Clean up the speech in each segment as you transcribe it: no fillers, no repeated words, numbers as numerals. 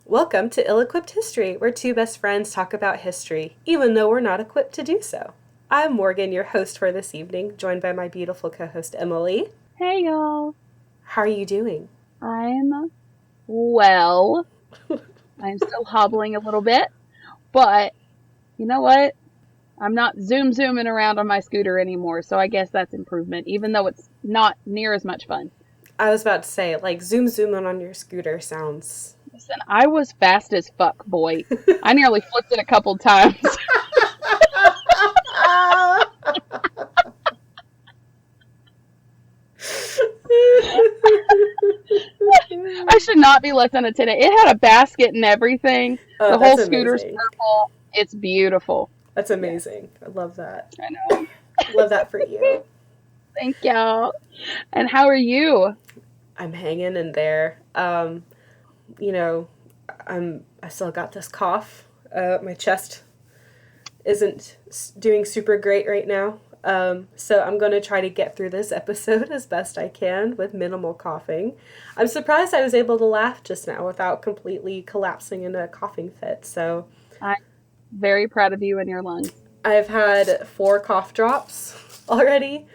Welcome to Ill-Equipped History, where two best friends talk about history, even though we're not equipped to do so. I'm Morgan, your host for this evening, joined by my beautiful co-host Emileigh. Hey y'all. How are you doing? I'm well. I'm still hobbling a little bit, but you know what? I'm not zooming around on my scooter anymore, so I guess that's improvement, even though it's not near as much fun. I was about to say, zooming on your scooter sounds... Listen, I was fast as fuck, boy. I nearly flipped it a couple times. I should not be less than a 10. It had a basket and everything. Oh, the that's whole scooter's amazing. purple. It's beautiful. That's amazing. I love that. I know. Love that for you. Thank y'all. And how are you? I'm hanging in there. I still got this cough. My chest isn't doing super great right now. So I'm going to try to get through this episode as best I can with minimal coughing. I'm surprised I was able to laugh just now without completely collapsing in a coughing fit. So I'm very proud of you and your lungs. I've had 4 cough drops already,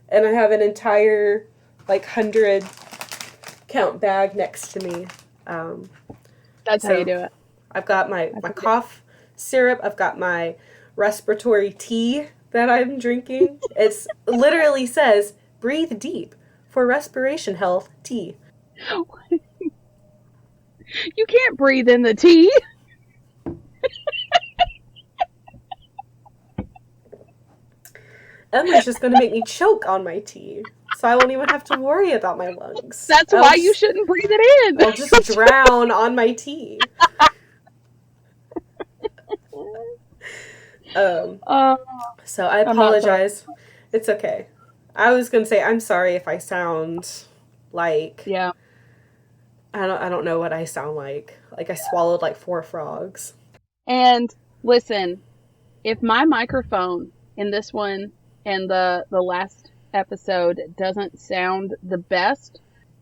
and I have an entire 100 count bag next to me. That's how you do it. I've got my cough syrup. I've got my respiratory tea that I'm drinking. It literally says, breathe deep for respiration health tea. You can't breathe in the tea. Emily's just going to make me choke on my tea, so I won't even have to worry about my lungs. That's why you shouldn't breathe it in. I'll just drown on my tea. So I apologize. It's okay. I was going to say, I'm sorry if I sound like... Yeah. I don't know what I sound like. Like I swallowed 4 frogs. And listen, if my microphone in this one and the last episode doesn't sound the best,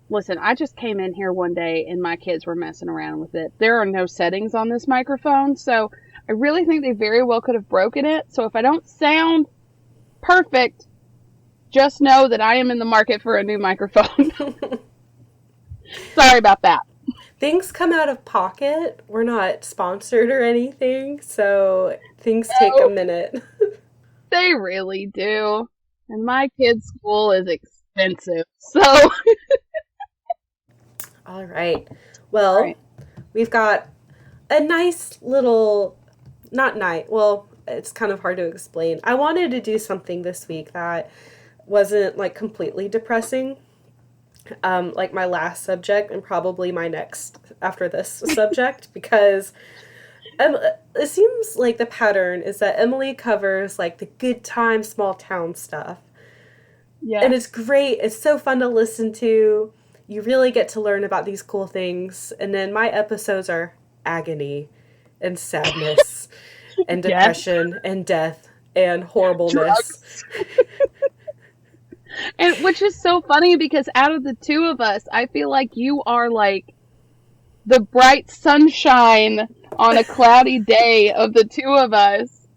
listen, I just came in here one day and my kids were messing around with it. There are no settings on this microphone, so I really think they very well could have broken it. So if I don't sound perfect, just know that I am in the market for a new microphone. Sorry about that. Things come out of pocket. We're not sponsored or anything, so things take a minute. They really do. And my kids' school is expensive, so... All right. Well, we've got a nice little... Not night. Well, it's kind of hard to explain. I wanted to do something this week that wasn't, completely depressing. Like my last subject and probably my next after this subject, because it seems like the pattern is that Emily covers the good time small town stuff. Yeah. And it's great. It's so fun to listen to. You really get to learn about these cool things. And then my episodes are agony and sadness and depression and death and horribleness. And which is so funny because out of the two of us, I feel like you are the bright sunshine on a cloudy day of the two of us.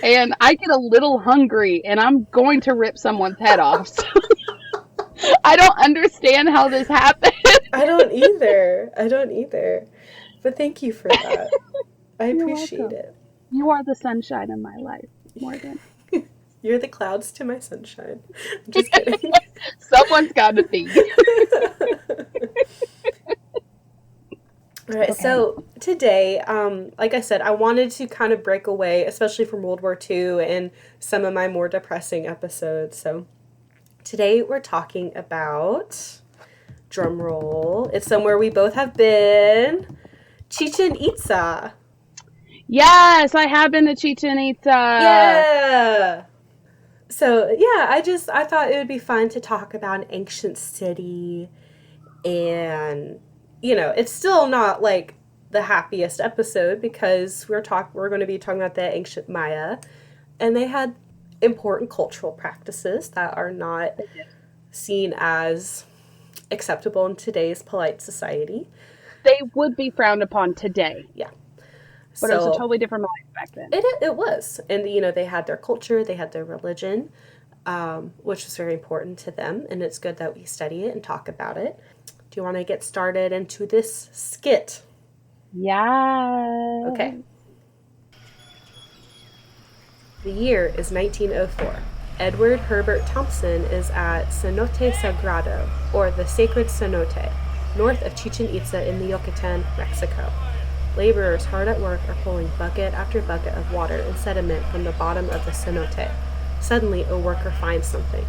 And I get a little hungry and I'm going to rip someone's head off. So I don't understand how this happened. I don't either. But thank you for that. I appreciate it. You are the sunshine in my life, Morgan. You're the clouds to my sunshine. I'm just kidding. Someone's got to be. All right, so today, like I said, I wanted to kind of break away, especially from World War II and some of my more depressing episodes. So today we're talking about, drum roll, it's somewhere we both have been, Chichén Itzá. Yes, I have been to Chichén Itzá. Yeah. So, yeah, I thought it would be fun to talk about an ancient city, and, it's still not, the happiest episode, because we're going to be talking about the ancient Maya, and they had important cultural practices that are not seen as acceptable in today's polite society. they would be frowned upon today. Yeah. But it was a totally different life back then. It was. And, they had their culture, they had their religion, which was very important to them. And it's good that we study it and talk about it. Do you want to get started into this skit? Yeah. Okay. The year is 1904. Edward Herbert Thompson is at Cenote Sagrado, or the Sacred Cenote, north of Chichén Itzá in the Yucatan, Mexico. Laborers hard at work are pulling bucket after bucket of water and sediment from the bottom of the cenote. Suddenly, a worker finds something.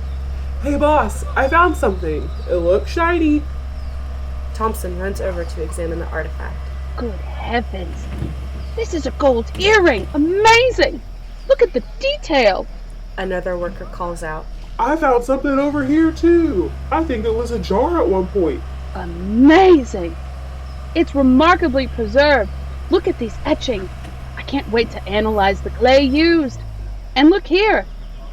Hey boss, I found something. It looks shiny. Thompson runs over to examine the artifact. Good heavens. This is a gold earring. Amazing. Look at the detail. Another worker calls out. I found something over here too. I think it was a jar at one point. Amazing. It's remarkably preserved. Look at these etchings. I can't wait to analyze the clay used. And look here.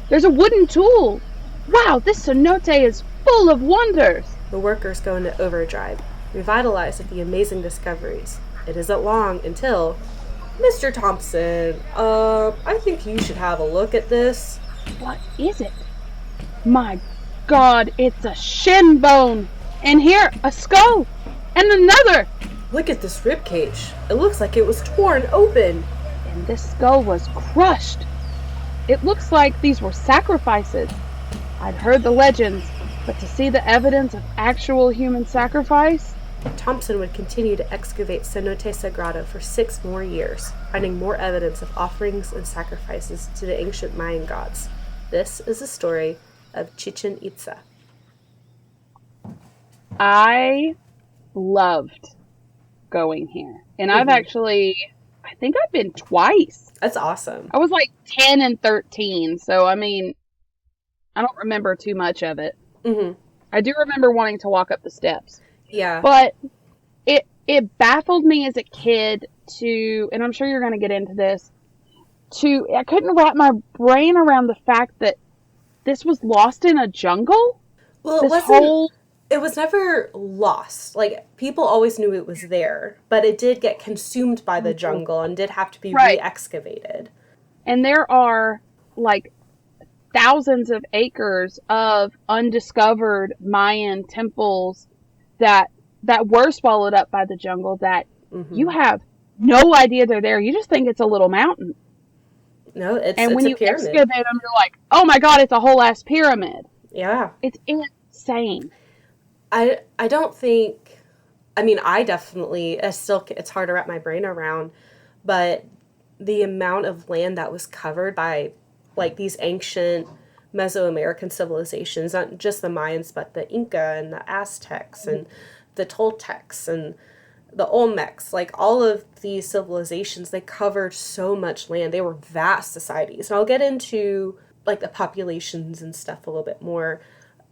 There's a wooden tool. Wow, this cenote is full of wonders. The workers go into overdrive, revitalized at the amazing discoveries. It isn't long until... Mr. Thompson, I think you should have a look at this. What is it? My God, it's a shin bone. And here, a skull. And another. Look at this ribcage. It looks like it was torn open. And this skull was crushed. It looks like these were sacrifices. I'd heard the legends, but to see the evidence of actual human sacrifice... Thompson would continue to excavate Cenote Sagrado for 6 more years, finding more evidence of offerings and sacrifices to the ancient Mayan gods. This is the story of Chichén Itzá. I loved going here. And I've actually, I think I've been twice. That's awesome. I was like 10 and 13, so I mean, I don't remember too much of it. Mm-hmm. I do remember wanting to walk up the steps. Yeah. But it baffled me as a kid to, and I'm sure you're going to get into this, I couldn't wrap my brain around the fact that this was lost in a jungle. Well, it was never lost. Like, people always knew it was there, but it did get consumed by the jungle and did have to be re-excavated. And there are, like, thousands of acres of undiscovered Mayan temples that were swallowed up by the jungle that you have no idea they're there. You just think it's a little mountain. No, it's and when a you pyramid. Excavate them, you're like, oh my God, it's a whole ass pyramid. Yeah. It's insane. I don't think, I mean, I definitely, it's hard to wrap my brain around, but the amount of land that was covered by, like, these ancient Mesoamerican civilizations, not just the Mayans, but the Inca and the Aztecs and the Toltecs and the Olmecs, like, all of these civilizations, they covered so much land. They were vast societies. And I'll get into, like, the populations and stuff a little bit more.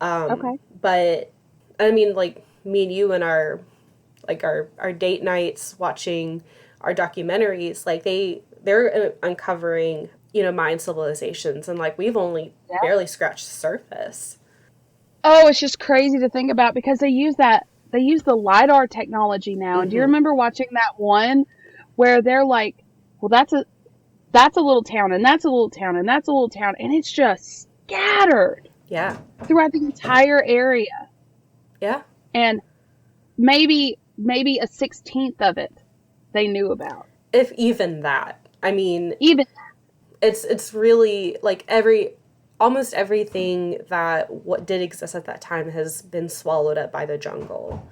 Okay. But, I mean, like, me and you and our date nights watching our documentaries, like, they're uncovering, Mayan civilizations. And, like, we've only barely scratched the surface. Oh, it's just crazy to think about because they use the LiDAR technology now. And do you remember watching that one where they're like, well, that's a little town, and that's a little town, and that's a little town, and it's just scattered. Yeah. Throughout the entire area. Yeah. And maybe a 16th of it they knew about. If even that. I mean, it's really, like, almost everything that what did exist at that time has been swallowed up by the jungle.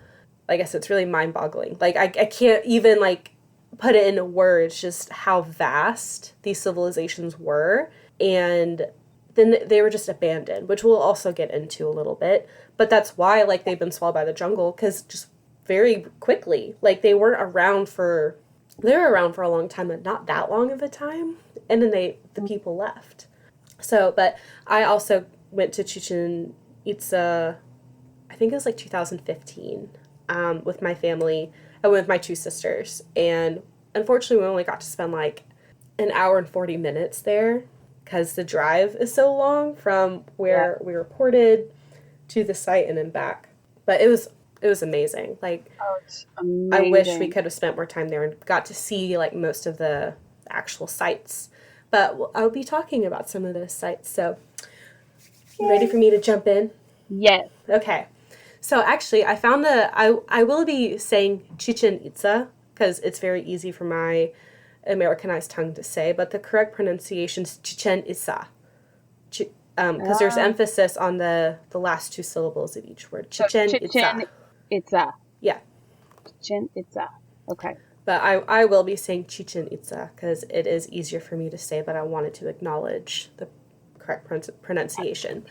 I guess it's really mind-boggling. Like, I can't even, like, put it into words just how vast these civilizations were. And then they were just abandoned, which we'll also get into a little bit. But that's why, like, they've been swallowed by the jungle, because just very quickly. Like, they were around for a long time, but not that long of a time. And then the people left. So, but I also went to Chichén Itzá, I think it was like 2015, with my family. I went with my 2 sisters, and unfortunately we only got to spend like an hour and 40 minutes there because the drive is so long from where we reported to the site and then back. But it was It was amazing. Like, Oh, it's I wish we amazing. could have spent more time there and got to see like most of the actual sites. But I'll be talking about some of those sites. So, you ready Yay. for me to jump in? Yes. Okay. So actually, I found I will be saying Chichen Itza because it's very easy for my Americanized tongue to say, but the correct pronunciation is Chichen Itza. Because there's Ah, emphasis on the last two syllables of each word. so Chichen Chichen Itza. Itza. Yeah. Chichen Itza. Okay. But I will be saying Chichen Itza because it is easier for me to say, but I wanted to acknowledge the correct pronunciation.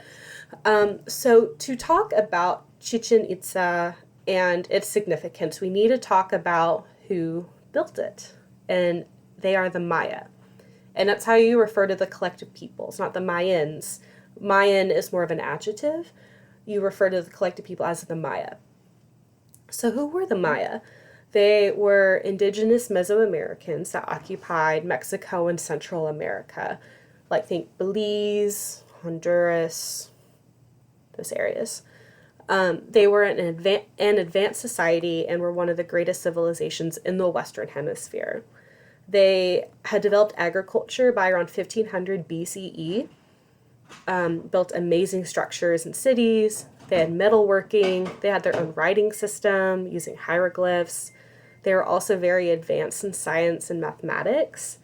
So, to talk about Chichen Itza and its significance, we need to talk about who built it. And they are the Maya. And that's how you refer to the collective peoples, not the Mayans. Mayan is more of an adjective. You refer to the collective people as the Maya. So, who were the Maya? They were indigenous Mesoamericans that occupied Mexico and Central America, like think Belize, Honduras, those areas. They were an advanced society and were one of the greatest civilizations in the Western Hemisphere. They had developed agriculture by around 1500 BCE, built amazing structures and cities. They had metalworking. They had their own writing system using hieroglyphs. They were also very advanced in science and mathematics.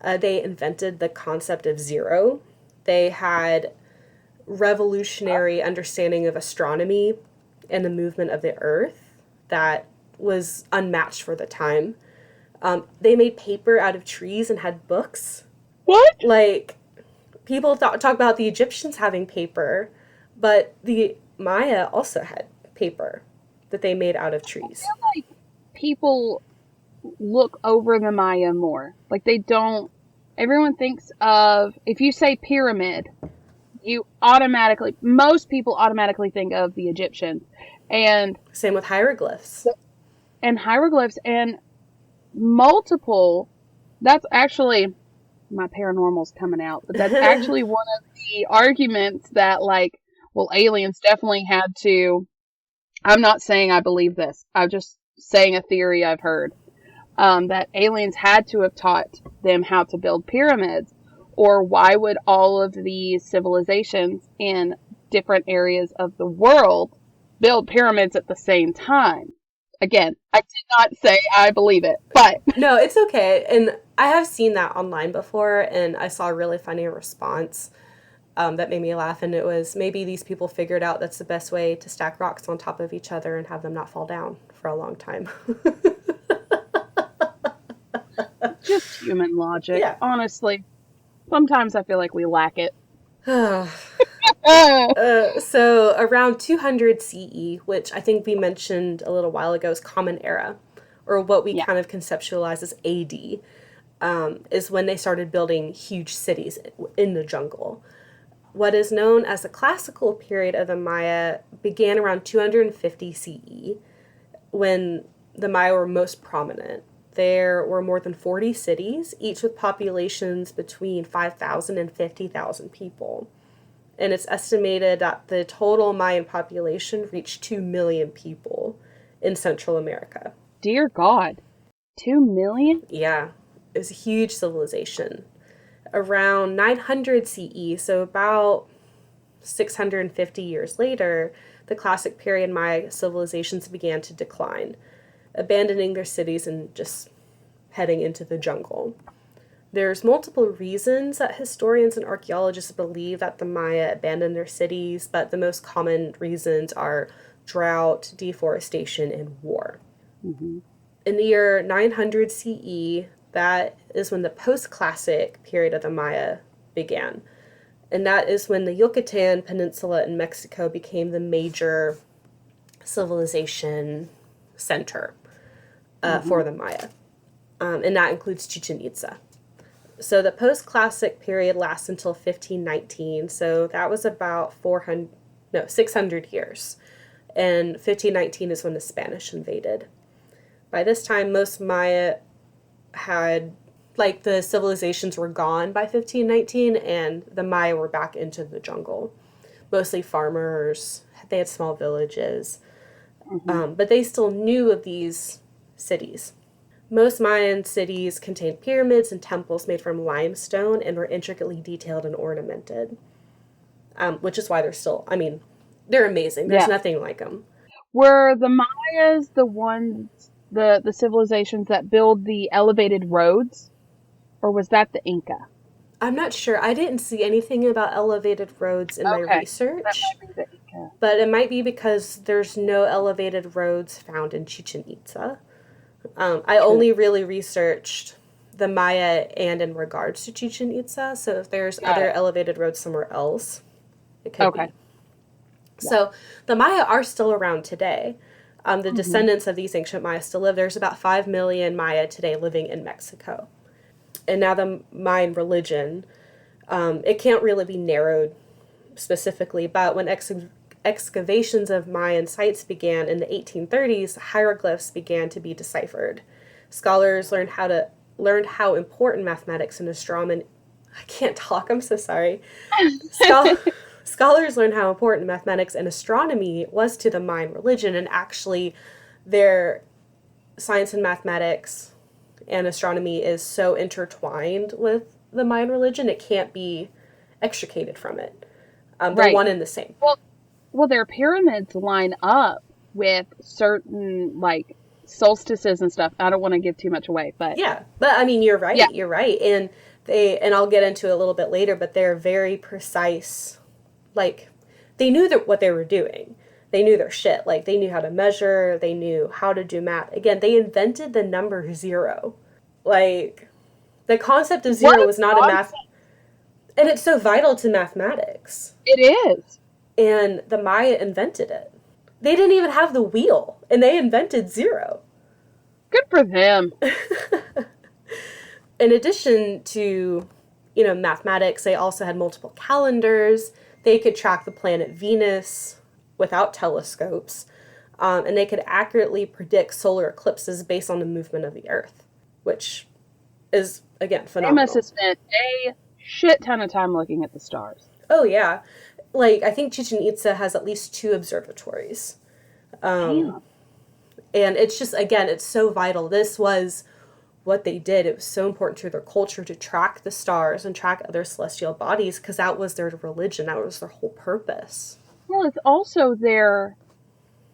They invented the concept of zero. They had revolutionary understanding of astronomy and the movement of the earth that was unmatched for the time. They made paper out of trees and had books. What? Like, people talk about the Egyptians having paper, but the Maya also had paper that they made out of trees. Like people look over the Maya more. Like they don't. Everyone thinks of if you say pyramid, most people automatically think of the Egyptians, and Same with hieroglyphs. hieroglyphs and multiple. That's actually my paranormal's coming out, but that's actually one of the arguments that like, well, aliens definitely had to. I'm not saying I believe this. I'm just saying a theory I've heard. That aliens had to have taught them how to build pyramids, or why would all of these civilizations in different areas of the world build pyramids at the same time? Again, I did not say I believe it, but No, it's okay. And I have seen that online before, and I saw a really funny response that made me laugh. And it was maybe these people figured out that's the best way to stack rocks on top of each other and have them not fall down for a long time. just human logic. Yeah. Honestly, sometimes I feel like we lack it. Uh, so around 200 CE, which I think we mentioned a little while ago, is Common Era, or what we Yeah. kind of conceptualize as AD, is when they started building huge cities in the jungle. What is known as the classical period of the Maya began around 250 CE, when the Maya were most prominent. There were more than 40 cities, each with populations between 5,000 and 50,000 people. And it's estimated that the total Mayan population reached 2 million people in Central America. Dear God, 2 million? Yeah, it was a huge civilization. Around 900 CE, so about 650 years later, the classic period Maya civilizations began to decline, abandoning their cities and just heading into the jungle. There's multiple reasons that historians and archaeologists believe that the Maya abandoned their cities, but the most common reasons are drought, deforestation, and war. Mm-hmm. In the year 900 CE, that is when the post-classic period of the Maya began. And that is when the Yucatan Peninsula in Mexico became the major civilization center for the Maya. And that includes Chichen Itza. So the post-classic period lasts until 1519. So that was about 600 years. And 1519 is when the Spanish invaded. By this time, most Maya had, like, the civilizations were gone by 1519, and the Maya were back into the jungle. Mostly farmers. They had small villages. But they still knew of these cities. Most Mayan cities contained pyramids and temples made from limestone and were intricately detailed and ornamented, which is why they're still, I mean, they're amazing. There's nothing like them. Were the Mayas the ones, the civilizations that build the elevated roads? Or was that the Inca? I'm not sure. I didn't see anything about elevated roads in my research. That might be the Inca. But it might be because there's no elevated roads found in Chichén Itzá. I only really researched the Maya and in regards to Chichén Itzá. So if there's other elevated roads somewhere else, it could be. So the Maya are still around today. The descendants of these ancient Maya still live. There's about 5 million Maya today living in Mexico. And now the Mayan religion, it can't really be narrowed specifically, but when excavations of Mayan sites began in the 1830s, hieroglyphs began to be deciphered. Scholars learned how important mathematics and astronomy. I can't talk. I'm so sorry. Scholars learned how important mathematics and astronomy was to the Mayan religion, and actually, their science and mathematics and astronomy is so intertwined with the Mayan religion, it can't be extricated from it. They're one and the same. Well, their pyramids line up with certain, like, solstices and stuff. I don't want to give too much away, but... Yeah, but I mean, you're right. Yeah. You're right. And I'll get into it a little bit later, but they're very precise. Like, they knew what they were doing. They knew their shit. Like, they knew how to measure. They knew how to do math. Again, they invented the number 0. Like, the concept of 0 was not a math... And it's so vital to mathematics. It is. And the Maya invented it. They didn't even have the wheel, and they invented 0. Good for them. In addition to, mathematics, they also had multiple calendars. They could track the planet Venus without telescopes, and they could accurately predict solar eclipses based on the movement of the Earth, which is, again, phenomenal. They must have spent a shit ton of time looking at the stars. Oh, yeah. Like, I think Chichén Itzá has at least 2 observatories. And it's just, again, it's so vital. This was what they did. It was so important to their culture to track the stars and track other celestial bodies, because that was their religion. That was their whole purpose. Well, it's also their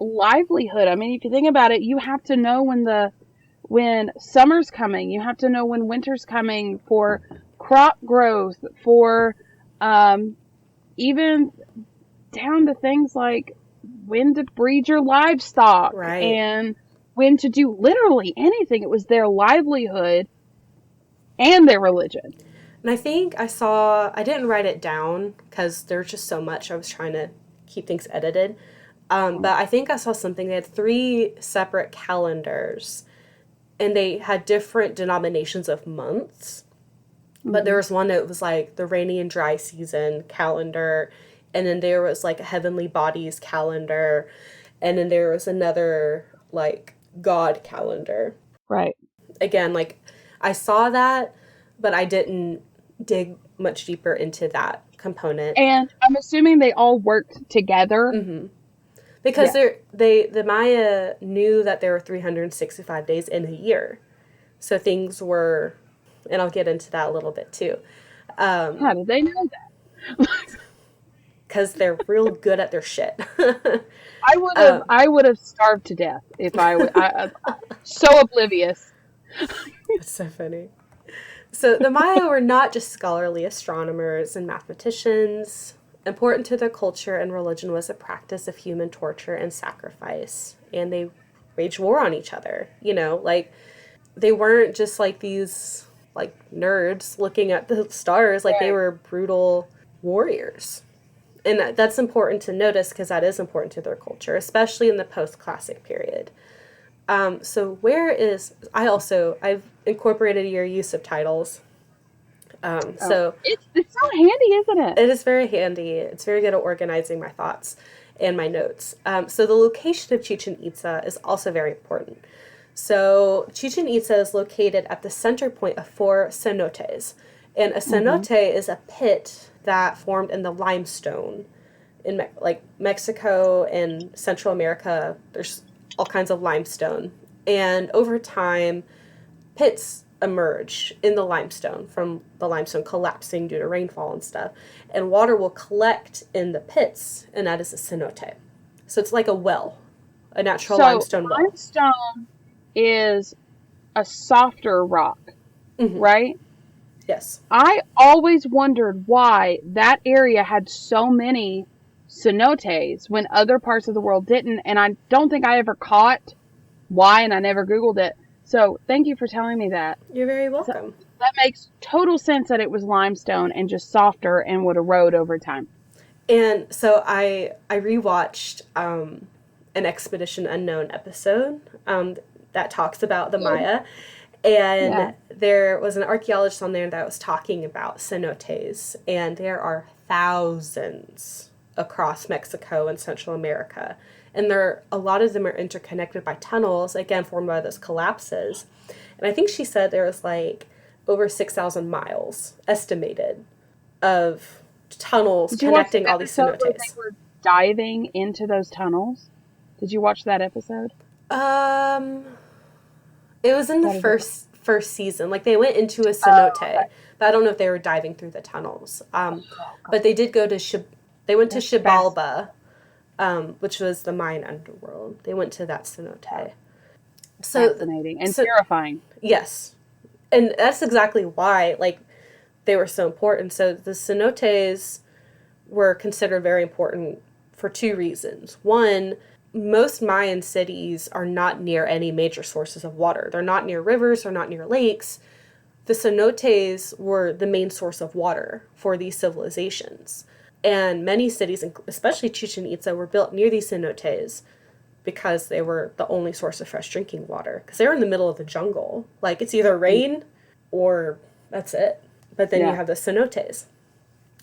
livelihood. I mean, if you think about it, you have to know when summer's coming. You have to know when winter's coming for crop growth, for even down to things like when to breed your livestock, right, and when to do literally anything. It was their livelihood and their religion. And I think I didn't write it down because there's just so much. I was trying to keep things edited. But I think I saw something. They had 3 separate calendars, and they had different denominations of months. But there was one that was like the rainy and dry season calendar, and then there was like a heavenly bodies calendar, and then there was another like God calendar. Right. Again, like I saw that, but I didn't dig much deeper into that component. And I'm assuming they all worked together. Mm-hmm. Because the Maya knew that there were 365 days in a year. So things were... And I'll get into that a little bit too. How did they know that? Because they're real good at their shit. I would have starved to death if I was so oblivious. That's so funny. So the Maya were not just scholarly astronomers and mathematicians. Important to their culture and religion was the practice of human torture and sacrifice. And they waged war on each other. Like they weren't just like these... like nerds looking at the stars. Like they were brutal warriors. And that's important to notice because that is important to their culture, especially in the post-classic period. So I've incorporated your use of titles. So it's so handy, isn't it? It is very handy. It's very good at organizing my thoughts and my notes. So the location of Chichén Itzá is also very important. So Chichén Itzá is located at the center point of 4 cenotes. And a cenote is a pit that formed in the limestone. in like Mexico and Central America, there's all kinds of limestone. And over time, pits emerge in the limestone from the limestone collapsing due to rainfall and stuff. And water will collect in the pits, and that is a cenote. So it's like a well, a natural limestone well. Limestone is a softer rock, right? Yes. I always wondered why that area had so many cenotes when other parts of the world didn't, and I don't think I ever caught why, and I never Googled it. So thank you for telling me that. You're very welcome. So that makes total sense that it was limestone and just softer and would erode over time. And so I rewatched an Expedition Unknown episode that talks about the Maya. And there was an archaeologist on there that was talking about cenotes. And there are thousands across Mexico and Central America. And a lot of them are interconnected by tunnels, again, formed by those collapses. And I think she said there was like over 6,000 miles estimated of tunnels connecting all these cenotes. Where they were diving into those tunnels? Did you watch that episode? It was in the first season. Like, they went into a cenote, but I don't know if they were diving through the tunnels. But they did go to they went to Xibalba, which was the Mayan underworld. They went to that cenote. So fascinating and terrifying. Yes. And that's exactly why, like, they were so important. So the cenotes were considered very important for two reasons. One, most Mayan cities are not near any major sources of water. They're not near rivers, they're not near lakes. The cenotes were the main source of water for these civilizations. And many cities, especially Chichén Itzá, were built near these cenotes because they were the only source of fresh drinking water. Because they were in the middle of the jungle. Like, it's either rain or that's it. But then you have the cenotes.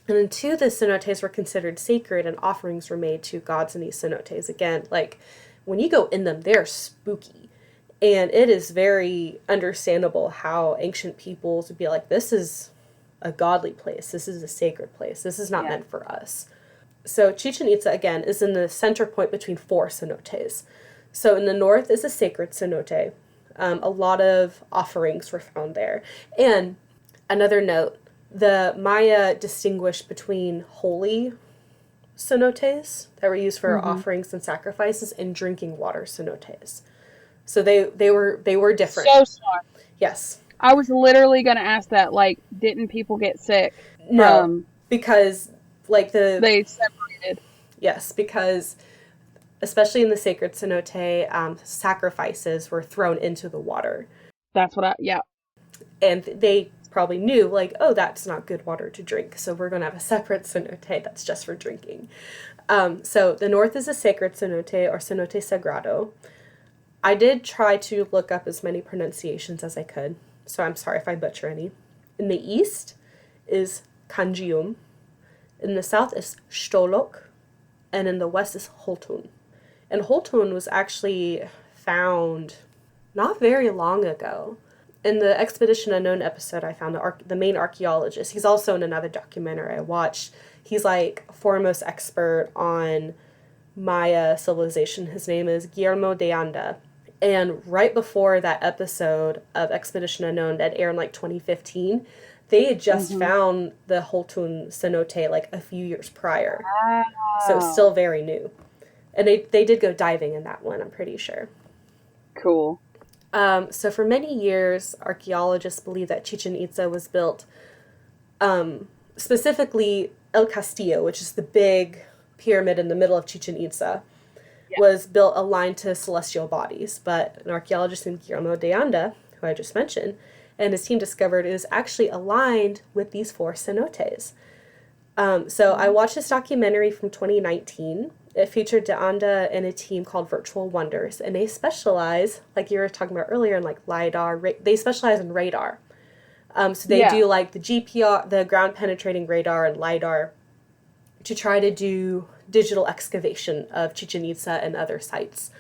And then two, the cenotes were considered sacred and offerings were made to gods in these cenotes. Again, like, when you go in them, they're spooky. And it is very understandable how ancient peoples would be like, this is a godly place. This is a sacred place. This is not meant for us. So Chichén Itzá, again, is in the center point between four cenotes. So in the north is a sacred cenote. A lot of offerings were found there. And another note, the Maya distinguished between holy cenotes that were used for offerings and sacrifices and drinking water cenotes. So they were different. So smart. Yes. I was literally going to ask that, like, didn't people get sick? No, because, like, they separated. Yes, because, especially in the sacred cenote, sacrifices were thrown into the water. That's what And they probably knew, like, oh, that's not good water to drink, so we're going to have a separate cenote that's just for drinking. So the north is a sacred cenote, or cenote sagrado. I did try to look up as many pronunciations as I could, so I'm sorry if I butcher any. In the east is Kanjium. In the south is Stolok. And in the west is Holtun. And Holtun was actually found not very long ago. In the Expedition Unknown episode, I found the main archaeologist. He's also in another documentary I watched. He's like foremost expert on Maya civilization. His name is Guillermo de Anda. And right before that episode of Expedition Unknown that aired in like 2015, they had just found the Holtun cenote like a few years prior. Wow. So it's still very new. And they did go diving in that one, I'm pretty sure. Cool. So for many years, archaeologists believe that Chichén Itzá was built, specifically El Castillo, which is the big pyramid in the middle of Chichén Itzá, was built aligned to celestial bodies. But an archaeologist named Guillermo de Anda, who I just mentioned, and his team discovered it was actually aligned with these four cenotes. So I watched this documentary from 2019. It featured de Anda and a team called Virtual Wonders, and they specialize, like you were talking about earlier, in like LiDAR. They specialize in radar. So they do like the GPR, the ground penetrating radar and LiDAR, to try to do digital excavation of Chichén Itzá and other sites.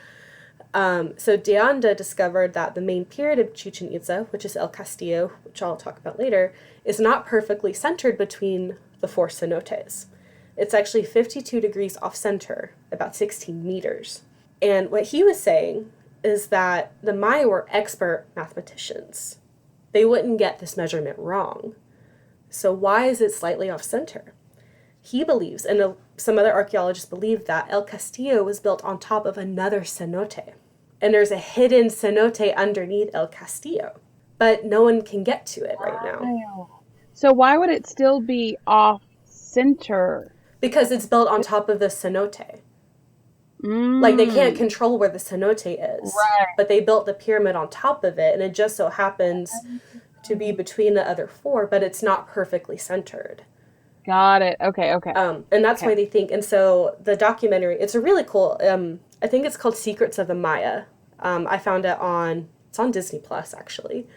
So de Anda discovered that the main pyramid of Chichén Itzá, which is El Castillo, which I'll talk about later, is not perfectly centered between the four cenotes. It's actually 52 degrees off center, about 16 meters. And what he was saying is that the Maya were expert mathematicians. They wouldn't get this measurement wrong. So why is it slightly off center? He believes, and some other archaeologists believe, that El Castillo was built on top of another cenote. And there's a hidden cenote underneath El Castillo. But no one can get to it right now. Wow. So why would it still be off center? Because it's built on top of the cenote. Like, they can't control where the cenote is. Right. But they built the pyramid on top of it, and it just so happens to be between the other four, but it's not perfectly centered. Got it. Okay. And that's why they think. And so the documentary, it's a really cool, I think it's called Secrets of the Maya. I found it it's on Disney Plus, actually.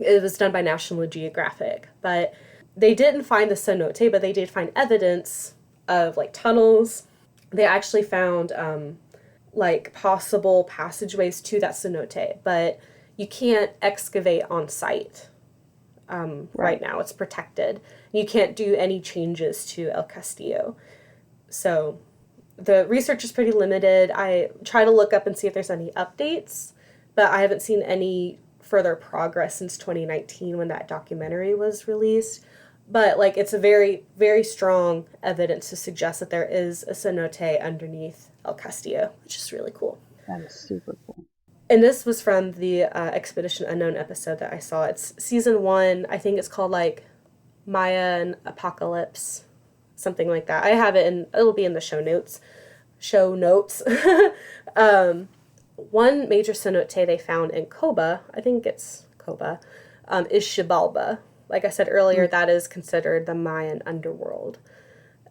It was done by National Geographic. But they didn't find the cenote, but they did find evidence of, like, tunnels. They actually found, like, possible passageways to that cenote, but you can't excavate on site right now. It's protected. You can't do any changes to El Castillo. So the research is pretty limited. I try to look up and see if there's any updates, but I haven't seen any further progress since 2019 when that documentary was released. But, like, it's a very, very strong evidence to suggest that there is a cenote underneath El Castillo, which is really cool. That is super cool. And this was from the Expedition Unknown episode that I saw. It's season 1. I think it's called, like, Mayan Apocalypse, something like that. I have it, it'll be in the show notes. One major cenote they found in Koba, I think it's Koba, is Xibalba. Like I said earlier, that is considered the Mayan underworld.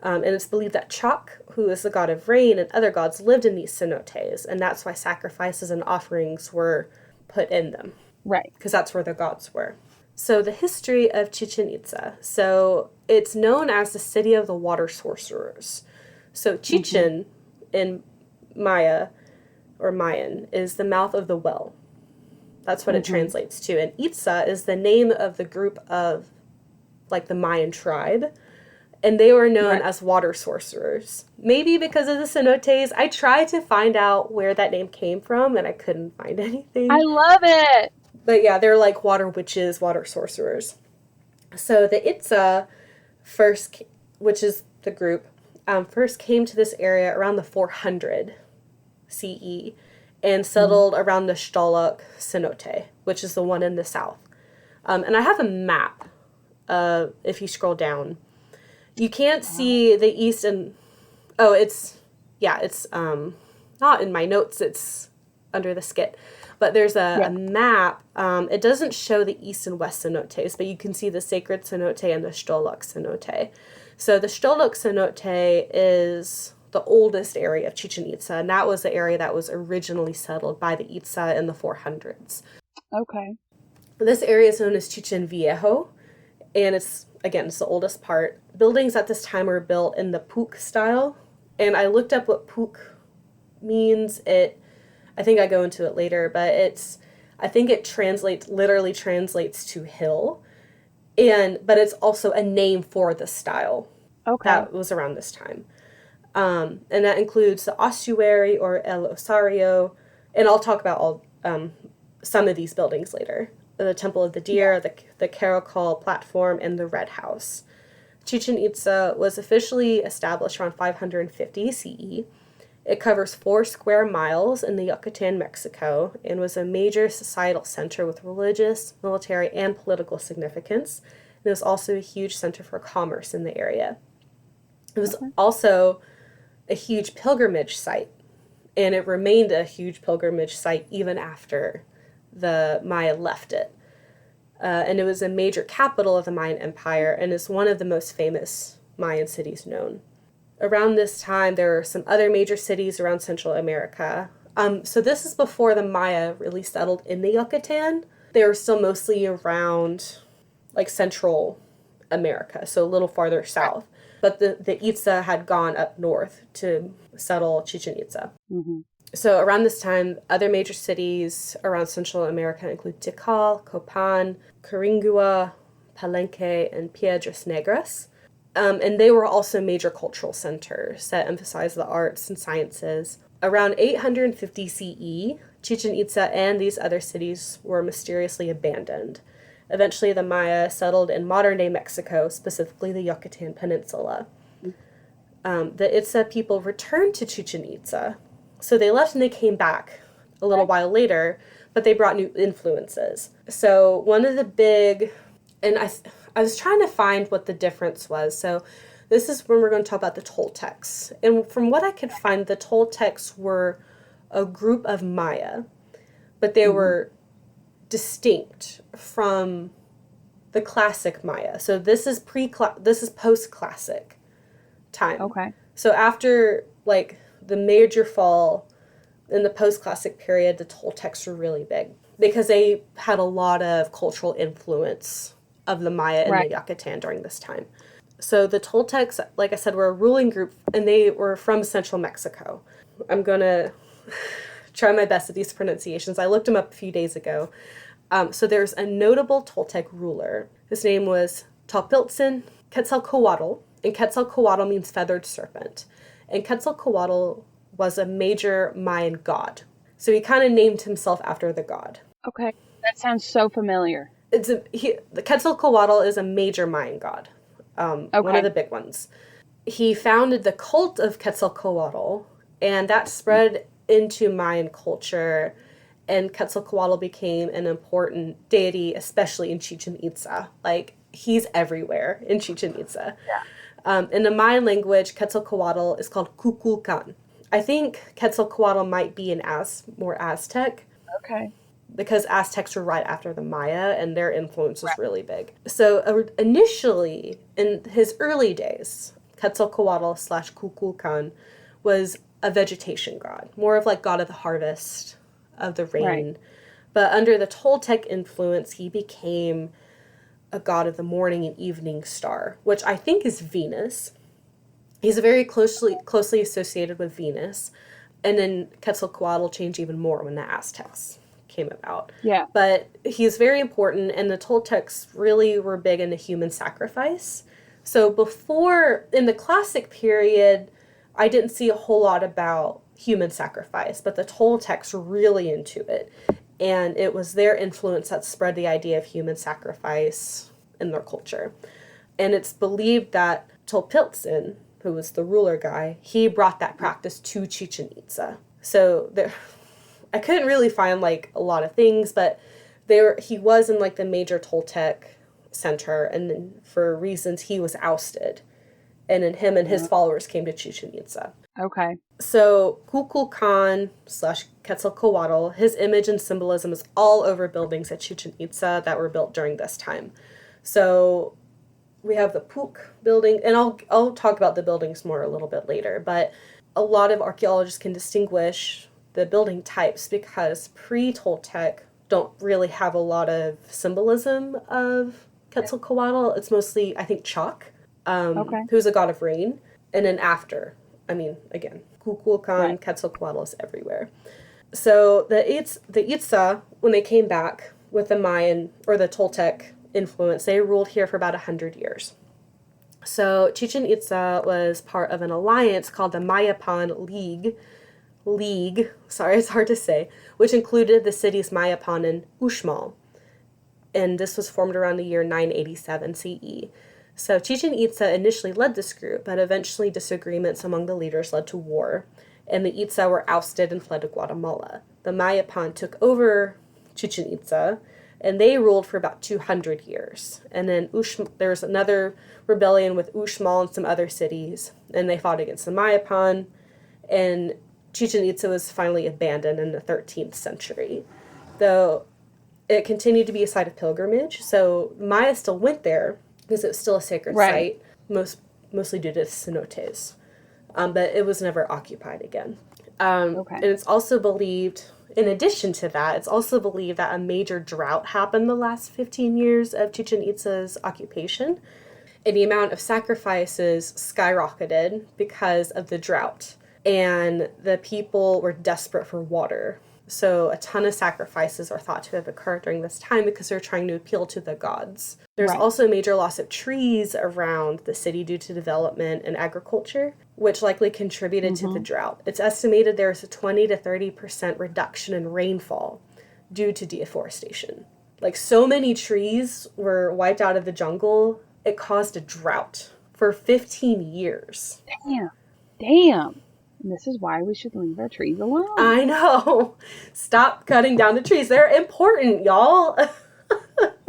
And it's believed that Chak, who is the god of rain, and other gods lived in these cenotes, and that's why sacrifices and offerings were put in them. Right. Because that's where the gods were. So the history of Chichén Itzá. So it's known as the city of the water sorcerers. So Chichén in Maya, or Mayan, is the mouth of the well. That's what it translates to. And Itzá is the name of the group of, like, the Mayan tribe. And they were known as water sorcerers. Maybe because of the cenotes. I tried to find out where that name came from, and I couldn't find anything. I love it! But yeah, they're like water witches, water sorcerers. So the Itzá first, which is the group, first came to this area around the 400 CE and settled around the Stalok cenote, which is the one in the south. And I have a map, if you scroll down. You can't see the east and... Oh, it's not in my notes. It's under the skit. But there's a map. It doesn't show the east and west cenotes, but you can see the sacred cenote and the Stalok cenote. So the Stalok cenote is the oldest area of Chichén Itzá, and that was the area that was originally settled by the Itzá in the 400s. Okay. This area is known as Chichén Viejo, and it's the oldest part. Buildings at this time were built in the Puk style, and I looked up what Puk means. I think I go into it later, but I think it literally translates to hill, but it's also a name for the style. Okay. That was around this time. And that includes the ossuary or el osario, and I'll talk about some of these buildings later. The Temple of the Deer, the Caracol platform, and the Red House. Chichén Itzá was officially established around 550 CE. It covers 4 square miles in the Yucatan, Mexico, and was a major societal center with religious, military, and political significance. It was also a huge center for commerce in the area. It was also a huge pilgrimage site, and it remained a huge pilgrimage site even after the Maya left it. And it was a major capital of the Mayan Empire, and is one of the most famous Mayan cities known. Around this time, there were some other major cities around Central America. So this is before the Maya really settled in the Yucatan. They were still mostly around, like, Central America, so a little farther south. But the Itzá had gone up north to settle Chichén Itzá. Mm-hmm. So around this time, other major cities around Central America include Tikal, Copan, Coringua, Palenque, and Piedras Negras. And they were also major cultural centers that emphasized the arts and sciences. Around 850 CE, Chichén Itzá and these other cities were mysteriously abandoned. Eventually, the Maya settled in modern-day Mexico, specifically the Yucatan Peninsula. The Itzá people returned to Chichén Itzá. So they left and they came back a little while later, but they brought new influences. So one of the big, and I was trying to find what the difference was. So this is when we're going to talk about the Toltecs. And from what I could find, the Toltecs were a group of Maya, but they were distinct from the classic Maya. So this is post-classic time. Okay. So after like the major fall in the post-classic period, the Toltecs were really big because they had a lot of cultural influence of the Maya and the Yucatan during this time. So the Toltecs, like I said, were a ruling group, and they were from central Mexico. I'm going to try my best at these pronunciations. I looked them up a few days ago. So there's a notable Toltec ruler. His name was Tolpiltzin Quetzalcoatl, and Quetzalcoatl means feathered serpent. And Quetzalcoatl was a major Mayan god. So he kind of named himself after the god. Okay. That sounds so familiar. The Quetzalcoatl is a major Mayan god, one of the big ones. He founded the cult of Quetzalcoatl, and that spread into Mayan culture, and Quetzalcoatl became an important deity, especially in Chichén Itzá. Like, he's everywhere in Chichén Itzá. Yeah. In the Mayan language, Quetzalcoatl is called Kukulkan. I think Quetzalcoatl might be more Aztec. Okay. Because Aztecs were right after the Maya, and their influence was really big. So initially, in his early days, Quetzalcoatl / Kukulkan was a vegetation god, more of like god of the harvest, of the rain. Right. But under the Toltec influence, he became a god of the morning and evening star, which I think is Venus. He's very closely associated with Venus. And then Quetzalcoatl changed even more when the Aztecs came about. Yeah. But he's very important, and the Toltecs really were big into human sacrifice. So before, in the classic period, I didn't see a whole lot about human sacrifice, but the Toltecs were really into it. And it was their influence that spread the idea of human sacrifice in their culture. And it's believed that Tolpiltzin, who was the ruler guy, he brought that practice to Chichén Itzá. So I couldn't really find like a lot of things, but he was in like the major Toltec center, and then for reasons he was ousted. And then him and his followers came to Chichén Itzá. Okay. So Kukulkan / Quetzalcoatl, his image and symbolism is all over buildings at Chichén Itzá that were built during this time. So we have the Puk building, and I'll talk about the buildings more a little bit later, but a lot of archaeologists can distinguish the building types because pre-Toltec don't really have a lot of symbolism of Quetzalcoatl. It's mostly, I think, Chak, who's a god of rain, and then after, again, Kukulkan, Quetzalcoatl is everywhere. So the Itzá, when they came back with the Mayan or the Toltec influence, they ruled here for about 100 years. So Chichén Itzá was part of an alliance called the Mayapan League, sorry, it's hard to say, which included the cities Mayapan and Uxmal. And this was formed around the year 987 CE. So Chichén Itzá initially led this group, but eventually disagreements among the leaders led to war, and the Itzá were ousted and fled to Guatemala. The Mayapan took over Chichén Itzá, and they ruled for about 200 years. And then there was another rebellion with Uxmal and some other cities, and they fought against the Mayapan, and Chichén Itzá was finally abandoned in the 13th century. Though it continued to be a site of pilgrimage, so Maya still went there because it was still a sacred site, mostly due to cenotes. But it was never occupied again. And it's also believed, in addition to that, it's also believed that a major drought happened the last 15 years of Chichén Itzá's occupation, and the amount of sacrifices skyrocketed because of the drought. And the people were desperate for water. So a ton of sacrifices are thought to have occurred during this time because they're trying to appeal to the gods. There's also major loss of trees around the city due to development and agriculture, which likely contributed to the drought. It's estimated there's a 20 to 30% reduction in rainfall due to deforestation. Like, so many trees were wiped out of the jungle, it caused a drought for 15 years. Damn. And this is why we should leave our trees alone. I know. Stop cutting down the trees. They're important, y'all.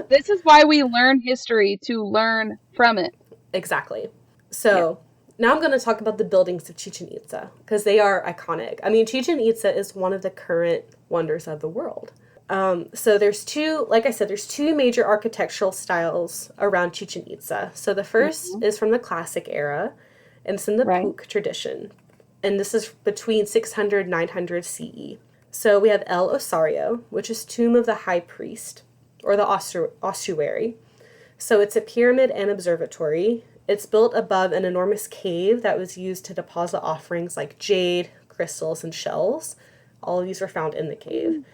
This is why we learn history, to learn from it. Exactly. So now I'm going to talk about the buildings of Chichén Itzá, because they are iconic. I mean, Chichén Itzá is one of the current wonders of the world. So there's two major architectural styles around Chichén Itzá. So the first is from the classic era, and it's in the Puk tradition. And this is between 600 and 900 CE. So we have El Osario, which is Tomb of the High Priest, or the ossuary. So it's a pyramid and observatory. It's built above an enormous cave that was used to deposit offerings like jade, crystals, and shells. All of these were found in the cave.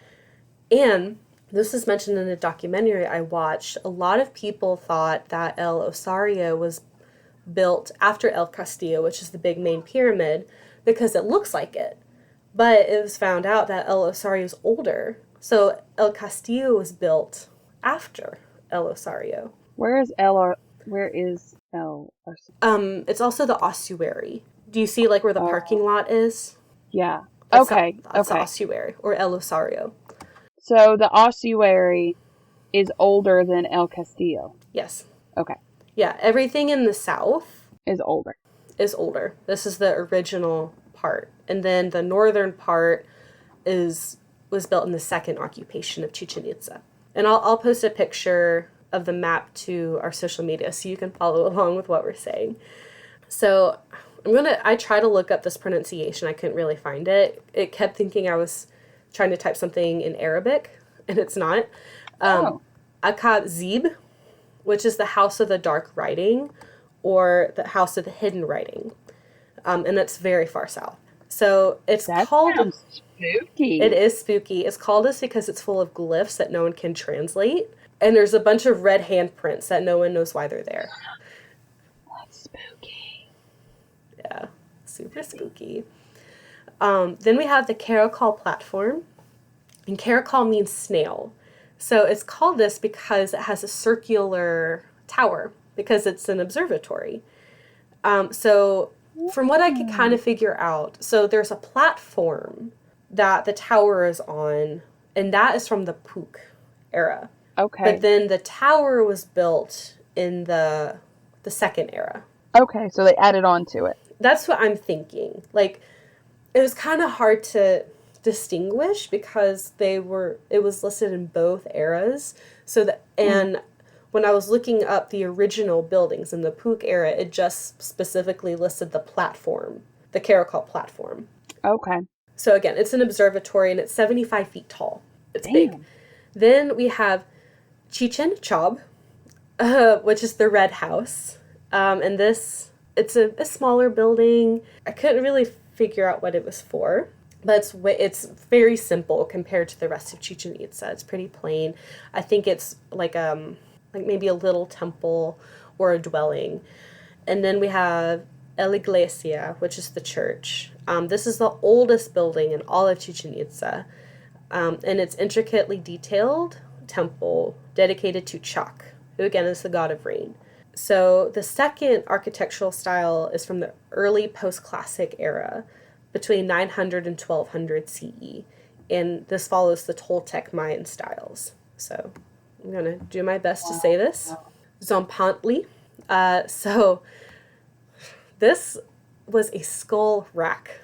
And this is mentioned in a documentary I watched. A lot of people thought that El Osario was built after El Castillo, which is the big main pyramid, because it looks like it. But it was found out that El Osario is older. So El Castillo was built after El Osario. Where is El Osario? It's also the ossuary. Do you see like where the parking lot is? Yeah. That's That's the ossuary, or El Osario. So the ossuary is older than El Castillo. Yes. Okay. Yeah, everything in the south is older. This is the original part. And then the northern part was built in the second occupation of Chichén Itzá. And I'll post a picture of the map to our social media so you can follow along with what we're saying. So I try to look up this pronunciation. I couldn't really find it. It kept thinking I was trying to type something in Arabic, and it's not. Akab Zib, which is the house of the dark writing, or the house of the hidden writing. And it's very far south. So it's called... Sounds spooky. It is spooky. It's called this because it's full of glyphs that no one can translate. And there's a bunch of red handprints that no one knows why they're there. That's spooky. Yeah, super spooky. Then we have the Caracol platform. And Caracol means snail. So it's called this because it has a circular tower, because it's an observatory. So from what I could kind of figure out, so there's a platform that the tower is on, and that is from the Puk era. Okay. But then the tower was built in the second era. Okay, so they added on to it. That's what I'm thinking. Like, it was kind of hard to distinguish because it was listed in both eras. And when I was looking up the original buildings in the Puk era, it just specifically listed the platform, the Caracol platform. Okay. So again, it's an observatory and it's 75 feet tall. It's big. Then we have Chichén Itzá, which is the red house. And it's a smaller building. I couldn't really figure out what it was for, but it's very simple compared to the rest of Chichén Itzá. It's pretty plain. I think it's like maybe a little temple or a dwelling. And then we have Emileigh, which is the church. This is the oldest building in all of Chichén Itzá. And it's intricately detailed temple dedicated to Chak, who again is the god of rain. So the second architectural style is from the early post-classic era, between 900 and 1200 CE. And this follows the Toltec Mayan styles. So I'm going to do my best to say this. Zompantli. So this was a skull rack.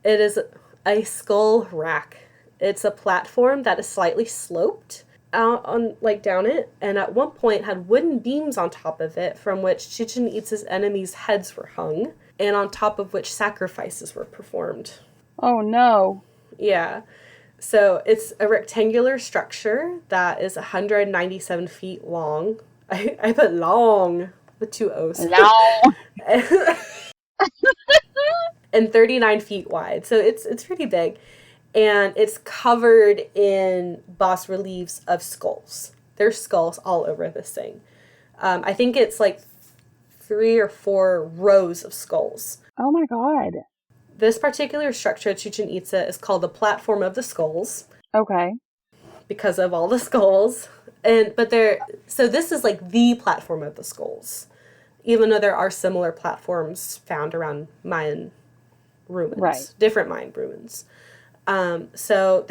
It is a skull rack. It's a platform that is slightly sloped down it, and at one point had wooden beams on top of it from which Chichén Itzá's enemies' heads were hung, and on top of which sacrifices were performed. Oh no. Yeah. So it's a rectangular structure that is 197 feet long. I put long with two O's. Long. And 39 feet wide. So it's pretty big. And it's covered in bas reliefs of skulls. There's skulls all over this thing. I think it's like 3 or 4 rows of skulls. Oh my God. This particular structure at Chichén Itzá is called the Platform of the Skulls. Okay. Because of all the skulls. So this is like the Platform of the Skulls. Even though there are similar platforms found around Mayan ruins. Right. Different Mayan ruins. So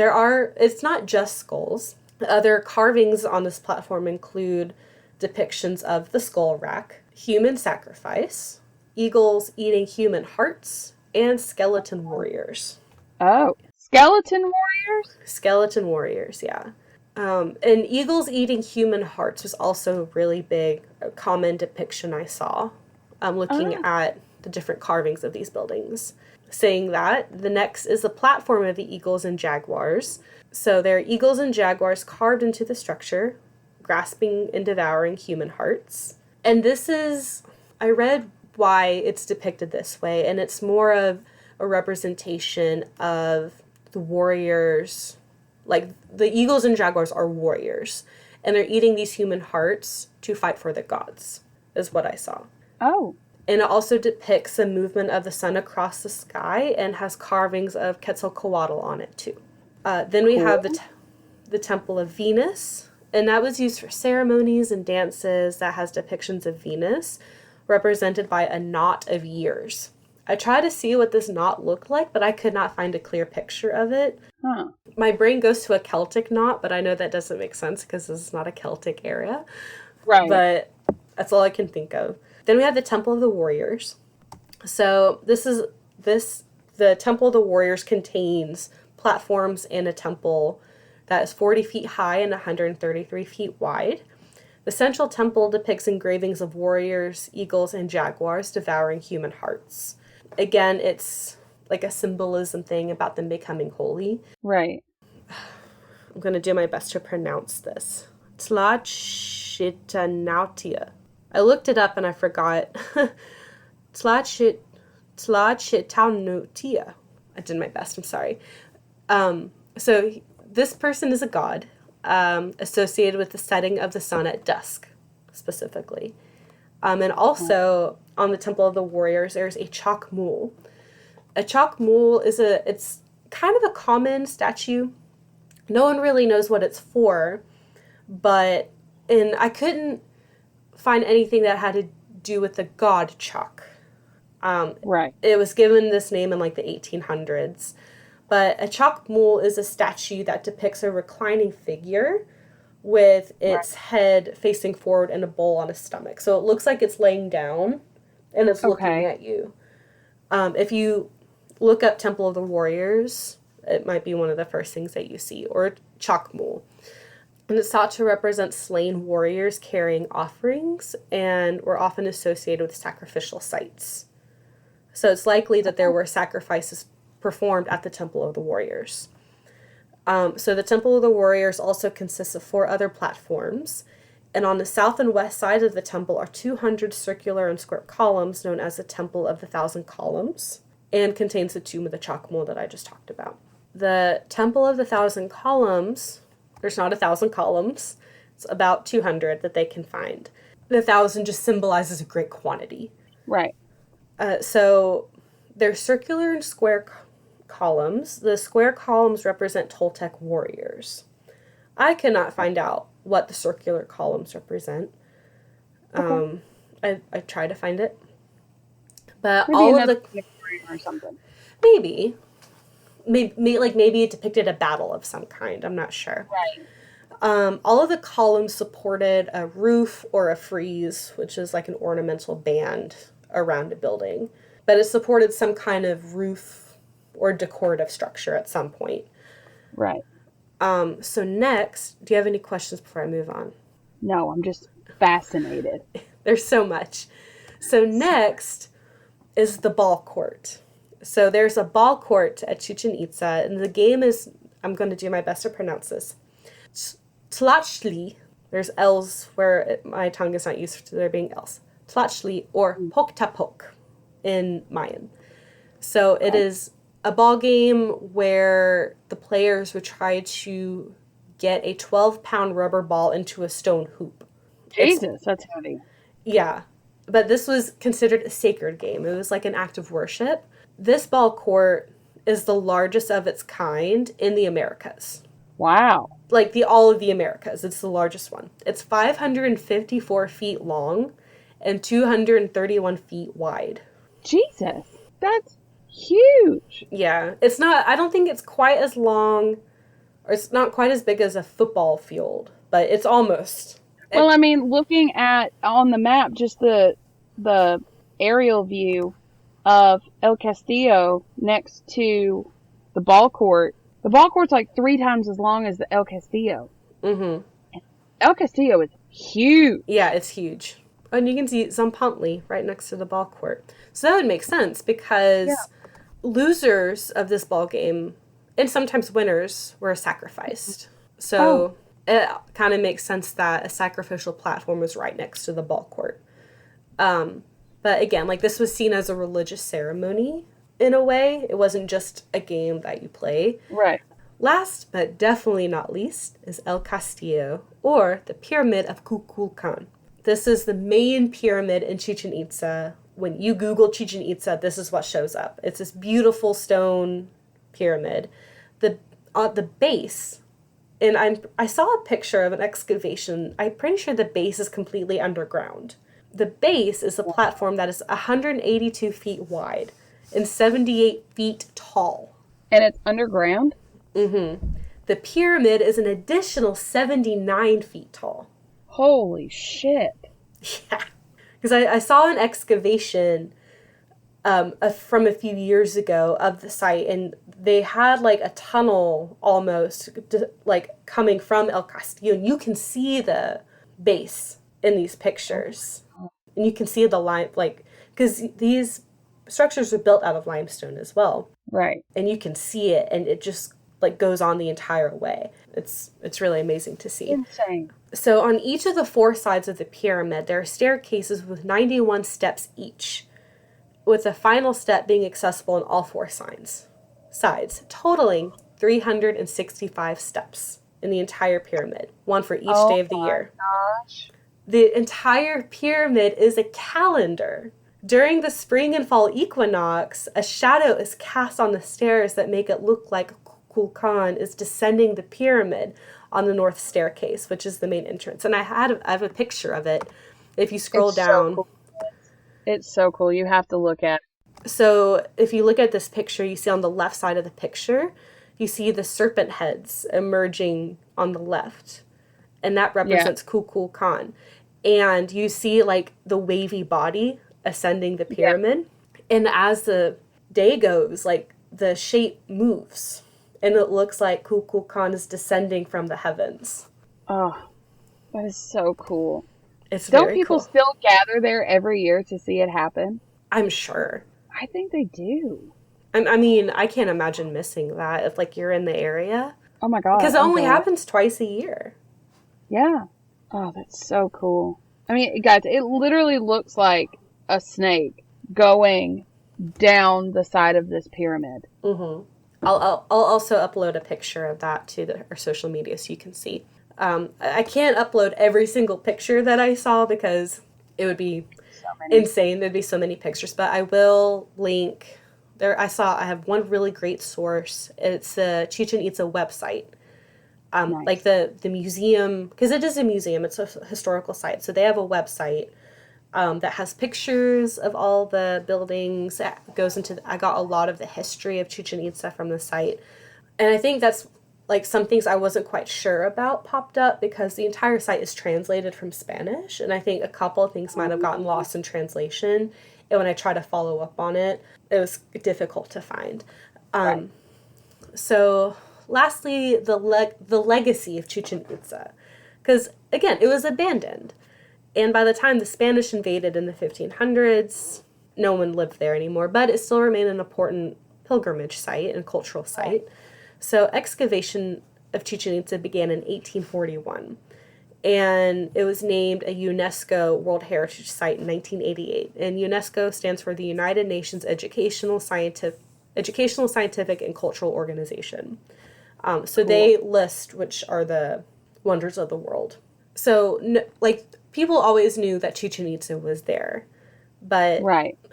it's not just skulls. Other carvings on this platform include depictions of the skull rack, human sacrifice, eagles eating human hearts, and skeleton warriors. Oh, skeleton warriors? Skeleton warriors, yeah. And eagles eating human hearts was also really big, a common depiction I saw looking at the different carvings of these buildings. Saying that, the next is the platform of the eagles and jaguars. So there are eagles and jaguars carved into the structure, grasping and devouring human hearts. And I read why it's depicted this way, and it's more of a representation of the warriors. Like, the eagles and jaguars are warriors, and they're eating these human hearts to fight for the gods, is what I saw. Oh. And it also depicts the movement of the sun across the sky and has carvings of Quetzalcoatl on it, too. Then we have the Temple of Venus, and that was used for ceremonies and dances that has depictions of Venus, represented by a knot of years. I tried to see what this knot looked like, but I could not find a clear picture of it. Huh. My brain goes to a Celtic knot, but I know that doesn't make sense because this is not a Celtic area. Right. But that's all I can think of. Then we have the Temple of the Warriors. So the Temple of the Warriors contains platforms and a temple that is 40 feet high and 133 feet wide. The central temple depicts engravings of warriors, eagles, and jaguars devouring human hearts. Again, it's like a symbolism thing about them becoming holy. Right. I'm going to do my best to pronounce this. Tlachtitlanautia. I looked it up and I forgot. Tlachtitlanautia. I did my best, I'm sorry. So this person is a god associated with the setting of the sun at dusk, specifically. And also, on the Temple of the Warriors, there's a chalk mule. A chalk mule it's kind of a common statue. No one really knows what it's for, and I couldn't find anything that had to do with the god chalk. Right. It was given this name in like the 1800s. But a chalk mule is a statue that depicts a reclining figure with its head facing forward and a bowl on its stomach. So it looks like it's laying down and it's looking at you. If you look up Temple of the Warriors, it might be one of the first things that you see, or chalk mule. And it's thought to represent slain warriors carrying offerings and were often associated with sacrificial sites. So it's likely that there were sacrifices performed at the Temple of the Warriors. So the Temple of the Warriors also consists of 4 other platforms, and on the south and west side of the temple are 200 circular and square columns known as the Temple of the Thousand Columns, and contains the tomb of the chalk mule that I just talked about. The Temple of the Thousand Columns, there's not 1,000 columns, it's about 200 that they can find. The 1,000 just symbolizes a great quantity. Right. So they're circular and square columns. The square columns represent Toltec warriors. I cannot find out what the circular columns represent. I tried to find it, but maybe all of the or something. maybe it depicted a battle of some kind. I'm not sure. Right. All of the columns supported a roof or a frieze, which is like an ornamental band around a building, but it supported some kind of roof or decorative structure at some point. Right. So next, do you have any questions before I move on? No, I'm just fascinated. There's so much. So next is the ball court. So there's a ball court at Chichén Itzá, and the game is, I'm going to do my best to pronounce this, Tlachtli. There's L's where my tongue is not used to there being L's. Tlachtli, or Pok-ta-pok in Mayan. So it is a ball game where the players would try to get a 12-pound rubber ball into a stone hoop. Jesus, that's heavy. Yeah, but this was considered a sacred game. It was like an act of worship. This ball court is the largest of its kind in the Americas. Wow. Like all of the Americas. It's the largest one. It's 554 feet long and 231 feet wide. Jesus, that's huge. Yeah, it's not, I don't think it's quite as long, or it's not quite as big as a football field, but it's almost. Well, I mean, looking at on the map, just the aerial view of El Castillo next to the ball court. The ball court's like 3 times as long as the El Castillo. Mm-hmm. El Castillo is huge. Yeah, it's huge. And you can see Zompantli right next to the ball court. So that would make sense because losers of this ball game, and sometimes winners, were sacrificed. So it kind of makes sense that a sacrificial platform was right next to the ball court. But again, like this was seen as a religious ceremony in a way. It wasn't just a game that you play. Right. Last, but definitely not least, is El Castillo, or the Pyramid of Kukulkan. This is the main pyramid in Chichén Itzá. When you Google Chichén Itzá, this is what shows up. It's this beautiful stone pyramid. The base, and I saw a picture of an excavation. I'm pretty sure the base is completely underground. The base is a platform that is 182 feet wide and 78 feet tall. And it's underground? Mm-hmm. The pyramid is an additional 79 feet tall. Holy shit. Yeah. Because I saw an excavation from a few years ago of the site, and they had like a tunnel almost like coming from El Castillo, and you can see the base in these pictures. And you can see the lime, like, because these structures are built out of limestone as well. Right. And you can see it, and it just like goes on the entire way. It's really amazing to see. Insane. So on each of the 4 sides of the pyramid, there are staircases with 91 steps each, with the final step being accessible on all 4 sides, totaling 365 steps in the entire pyramid, one for each day of the year. Gosh. The entire pyramid is a calendar. During the spring and fall equinox, a shadow is cast on the stairs that make it look like Kukulkan is descending the pyramid on the north staircase, which is the main entrance. And I have a picture of it. If you scroll down. So cool. It's so cool. You have to look at it. So if you look at this picture, you see on the left side of the picture, you see the serpent heads emerging on the left. And that represents Kukulkan. And you see like the wavy body ascending the pyramid. Yeah. And as the day goes, like the shape moves. And it looks like Kukulkan is descending from the heavens. Oh, that is so cool. It's very cool. Don't people still gather there every year to see it happen? I'm sure. I think they do. I mean, I can't imagine missing that if like you're in the area. Oh my God. Because it only happens twice a year. Yeah. Oh, that's so cool. I mean, guys, it literally looks like a snake going down the side of this pyramid. Mm-hmm. I'll also upload a picture of that to our social media so you can see. I can't upload every single picture that I saw because it would be insane. There'd be so many pictures, but I will link there. I have one really great source. It's the Chichén Itzá website. Nice. Like the museum, because it is a museum, it's a historical site. So they have a website that has pictures of all the buildings. That goes into, I got a lot of the history of Chichén Itzá from the site. And I think that's like some things I wasn't quite sure about popped up because the entire site is translated from Spanish. And I think a couple of things might have gotten lost in translation. And when I try to follow up on it, it was difficult to find. Right. So lastly, the legacy of Chichén Itzá. Because, again, it was abandoned. And by the time the Spanish invaded in the 1500s, no one lived there anymore. But it still remained an important pilgrimage site and cultural site. So excavation of Chichén Itzá began in 1841. And it was named a UNESCO World Heritage Site in 1988. And UNESCO stands for the United Nations Educational, Scientific, educational, scientific, and cultural organization. So they list which are the wonders of the world. So, like, people always knew that Chichén Itzá was there, but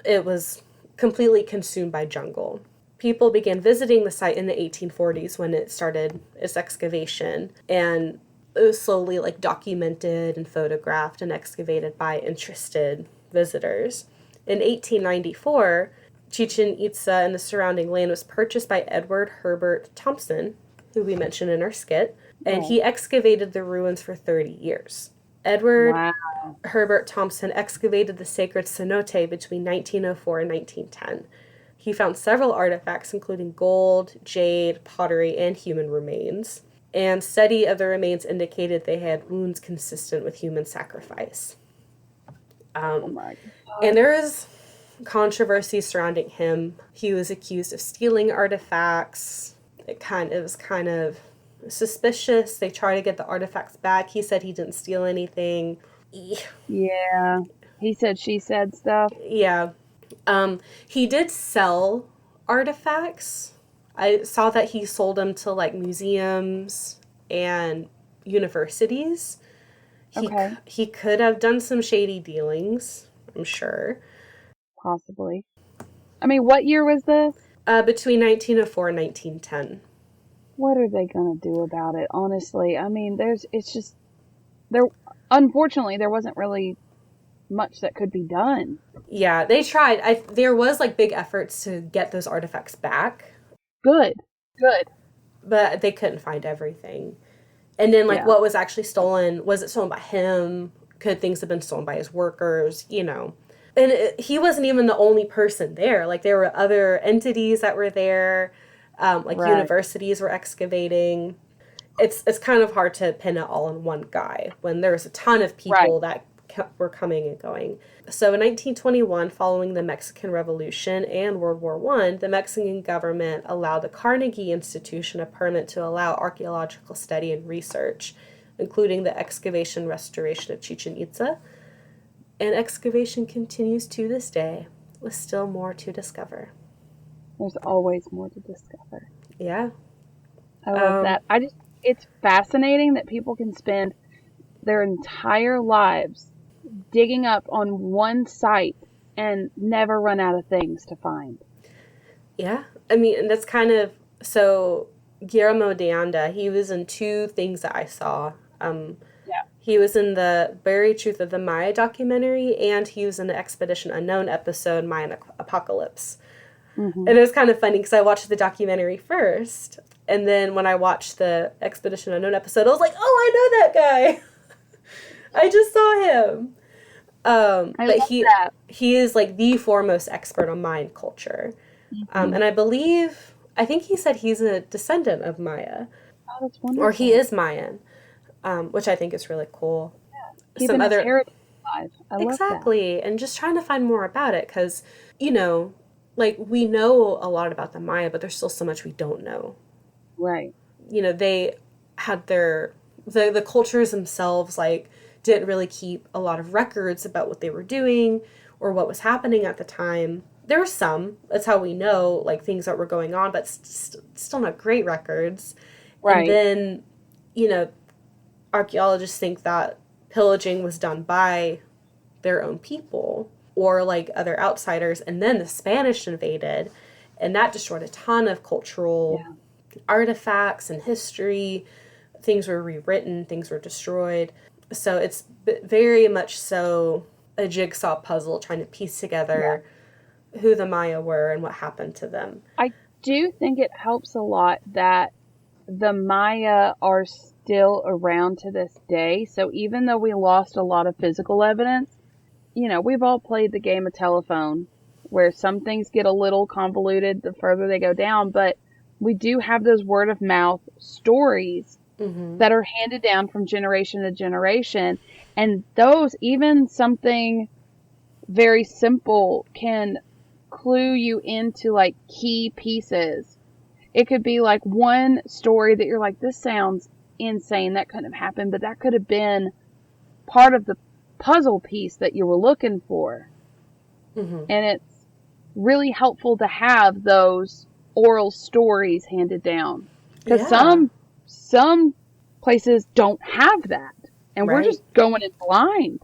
it was completely consumed by jungle. People began visiting the site in the 1840s when it started its excavation, and it was slowly, like, documented and photographed and excavated by interested visitors. In 1894, Chichén Itzá and the surrounding land was purchased by Edward Herbert Thompson, who we mentioned in our skit, and he excavated the ruins for 30 years. Edward Herbert Thompson excavated the sacred cenote between 1904 and 1910. He found several artifacts, including gold, jade, pottery, and human remains. And study of the remains indicated they had wounds consistent with human sacrifice. And there is controversy surrounding him. He was accused of stealing artifacts. It was kind of suspicious. They tried to get the artifacts back. He said he didn't steal anything. Yeah. He said she said stuff. Yeah. He did sell artifacts. I saw that he sold them to, like, museums and universities. He could have done some shady dealings, I'm sure. Possibly. I mean, what year was this? Between 1904 and 1910. What are they going to do about it, honestly? I mean, unfortunately, there wasn't really much that could be done. Yeah, they tried. There was, like, big efforts to get those artifacts back. Good. But they couldn't find everything. And then, like, what was actually stolen? Was it stolen by him? Could things have been stolen by his workers? You know. And he wasn't even the only person there. Like, there were other entities that were there. Universities were excavating. It's kind of hard to pin it all on one guy when there's a ton of people that were coming and going. So in 1921, following the Mexican Revolution and World War I, the Mexican government allowed the Carnegie Institution a permit to allow archaeological study and research, including the excavation and restoration of Chichén Itzá. And excavation continues to this day, with still more to discover. There's always more to discover. Yeah. I love that. It's fascinating that people can spend their entire lives digging up on one site and never run out of things to find. Yeah. I mean, and that's kind of, so Guillermo de Anda, he was in two things that I saw. He was in the Buried Truth of the Maya documentary, and he was in the Expedition Unknown episode, Mayan Apocalypse. Mm-hmm. And it was kind of funny because I watched the documentary first, and then when I watched the Expedition Unknown episode, I was like, oh, I know that guy. I just saw him. But he is, like, the foremost expert on Mayan culture. Mm-hmm. And I think he said he's a descendant of Maya. Oh, that's wonderful. Or he is Mayan, which I think is really cool. Yeah. Keeping his heritage alive. I love that. And just trying to find more about it because, you know, like, we know a lot about the Maya, but there's still so much we don't know. Right. You know, they had the cultures themselves, like, didn't really keep a lot of records about what they were doing or what was happening at the time. There were some, that's how we know, like, things that were going on, but still not great records. Right. And then, you know, archaeologists think that pillaging was done by their own people or, like, other outsiders, and then the Spanish invaded, and that destroyed a ton of cultural artifacts and history. Things were rewritten, things were destroyed. So it's very much so a jigsaw puzzle trying to piece together who the Maya were and what happened to them. I do think it helps a lot that the Maya are still around to this day. So even though we lost a lot of physical evidence, you know, we've all played the game of telephone where some things get a little convoluted the further they go down, but we do have those word of mouth stories that are handed down from generation to generation. And those, even something very simple, can clue you into, like, key pieces. It could be like one story that you're like, this sounds insane, that couldn't have happened, but that could have been part of the puzzle piece that you were looking for. And it's really helpful to have those oral stories handed down. Because some places don't have that. And we're just going in blind.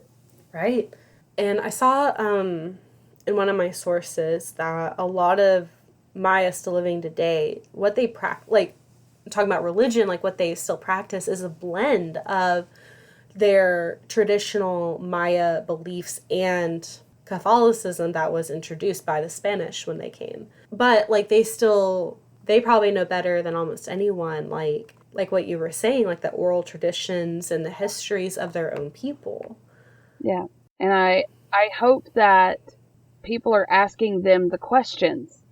Right. And I saw in one of my sources that a lot of Maya still living today, what they practice, like talking about religion, like what they still practice is a blend of their traditional Maya beliefs and Catholicism that was introduced by the Spanish when they came. But like they probably know better than almost anyone, like what you were saying, like the oral traditions and the histories of their own people. Yeah. And I hope that people are asking them the questions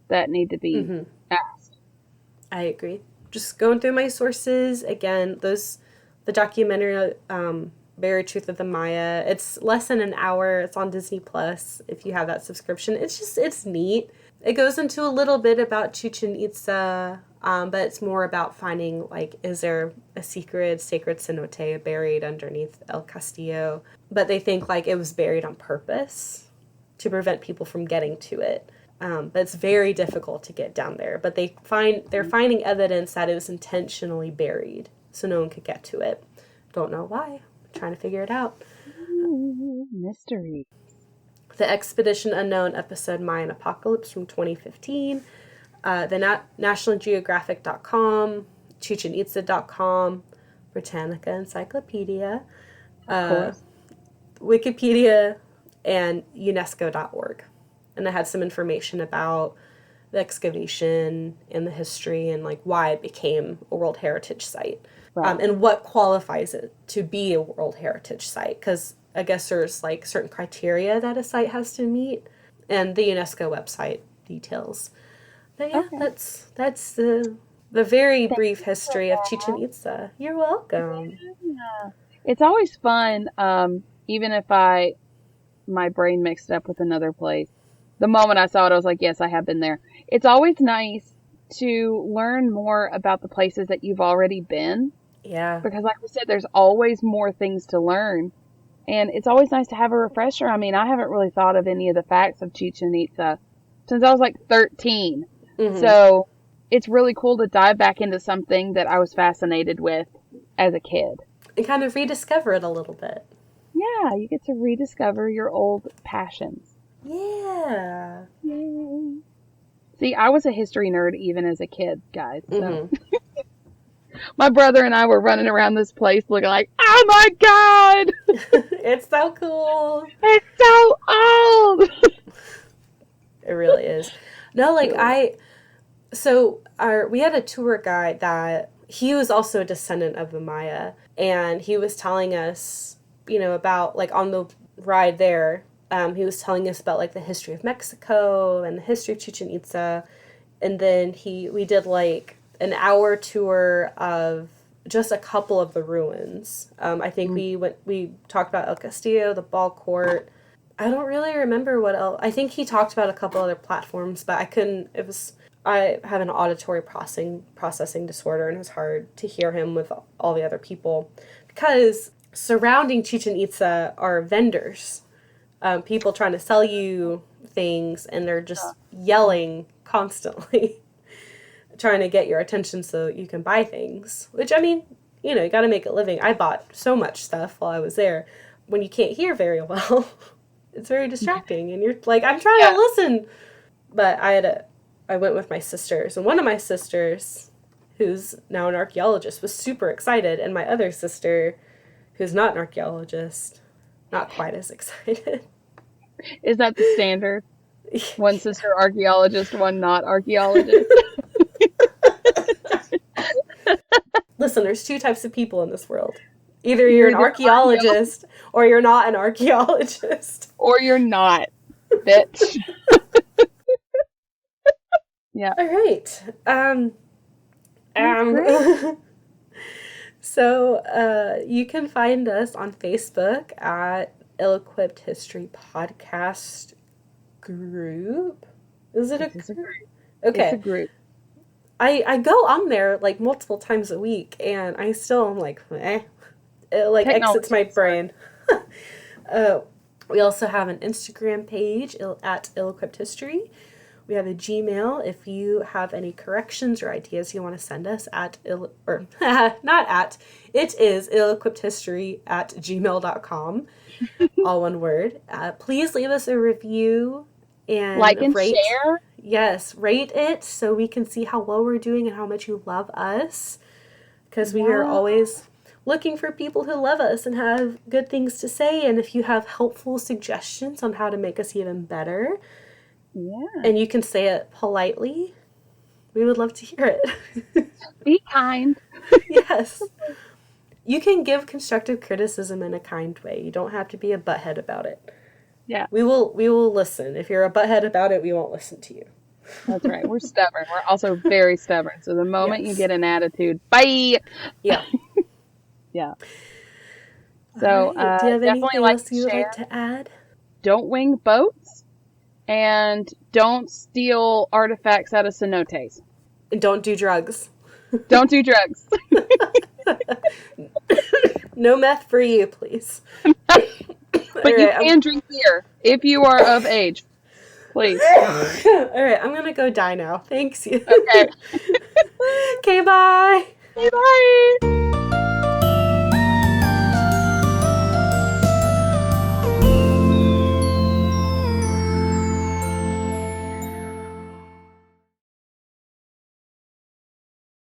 that need to be asked. I agree. Just going through my sources again, the documentary Buried Truth of the Maya. It's less than an hour. It's on Disney Plus if you have that subscription. It's neat. It goes into a little bit about Chichén Itzá, but it's more about finding, like, is there a sacred cenote buried underneath El Castillo? But they think, like, it was buried on purpose to prevent people from getting to it. But it's very difficult to get down there. But they're finding evidence that it was intentionally buried so no one could get to it. Don't know why. Trying to figure it out. Ooh, mystery. The Expedition Unknown episode Mayan Apocalypse from 2015. The NationalGeographic.com, ChichenItza.com, Britannica Encyclopedia, Wikipedia, and UNESCO.org. And I had some information about the excavation and the history and like why it became a World Heritage Site. Right. And what qualifies it to be a World Heritage Site, because I guess there's like certain criteria that a site has to meet, and the UNESCO website details. But yeah, that's the very brief history of Chichén Itzá. You're welcome. Yeah. It's always fun, even if my brain mixed up with another place. The moment I saw it, I was like, yes, I have been there. It's always nice to learn more about the places that you've already been. Yeah. Because like we said, there's always more things to learn. And it's always nice to have a refresher. I mean, I haven't really thought of any of the facts of Chichén Itzá since I was like 13. Mm-hmm. So it's really cool to dive back into something that I was fascinated with as a kid. And kind of rediscover it a little bit. Yeah, you get to rediscover your old passions. Yeah. Yay. See, I was a history nerd even as a kid, guys. So. Mm-hmm. My brother and I were running around this place looking like, oh my God! It's so cool. It's so old! It really is. No, like we had a tour guide that he was also a descendant of the Maya, and he was telling us, about like on the ride there, he was telling us about like the history of Mexico and the history of Chichén Itzá, and then we did like an hour tour of just a couple of the ruins. I think we talked about El Castillo, the ball court. I don't really remember what else. I think he talked about a couple other platforms, but I have an auditory processing disorder, and it was hard to hear him with all the other people because surrounding Chichén Itzá are vendors, people trying to sell you things, and they're just yelling constantly. Trying to get your attention so you can buy things, which, I mean, you got to make a living. I bought so much stuff while I was there. When you can't hear very well, it's very distracting, and you're like, I'm trying to listen. But I went with my sisters, and one of my sisters, who's now an archaeologist, was super excited, and my other sister, who's not an archaeologist, not quite as excited. Is that the standard? One sister archaeologist, one not archaeologist. Listen, there's two types of people in this world. Either you're an archaeologist or you're not an archaeologist. Or you're not, bitch. Yeah. All right. So you can find us on Facebook at Ill-Equipped History Podcast Group. Is it a group? Okay. It's a group. I go on there like multiple times a week, and I still am like, It like exits my brain. We also have an Instagram page at illequippedhistory. We have a Gmail if you have any corrections or ideas you want to send us it is illequippedhistory@gmail.com. All one word. Please leave us a review and Like and rate. share. Yes, rate it so we can see how well we're doing and how much you love us. Because we are always looking for people who love us and have good things to say. And if you have helpful suggestions on how to make us even better, and you can say it politely, we would love to hear it. Be kind. Yes. You can give constructive criticism in a kind way. You don't have to be a butthead about it. Yeah. We will listen. If you're a butthead about it, we won't listen to you. That's right. We're stubborn. We're also very stubborn. So the moment you get an attitude, bye. Yeah. Yeah. So right. Do you have anything else you would share. like to add? Don't wing boats, and don't steal artifacts out of cenotes. And don't do drugs. Don't do drugs. No meth for you, please. But you can drink beer if you are of age. Please. All right, I'm going to go die now. Thanks you. Okay. Okay, bye. Okay, bye.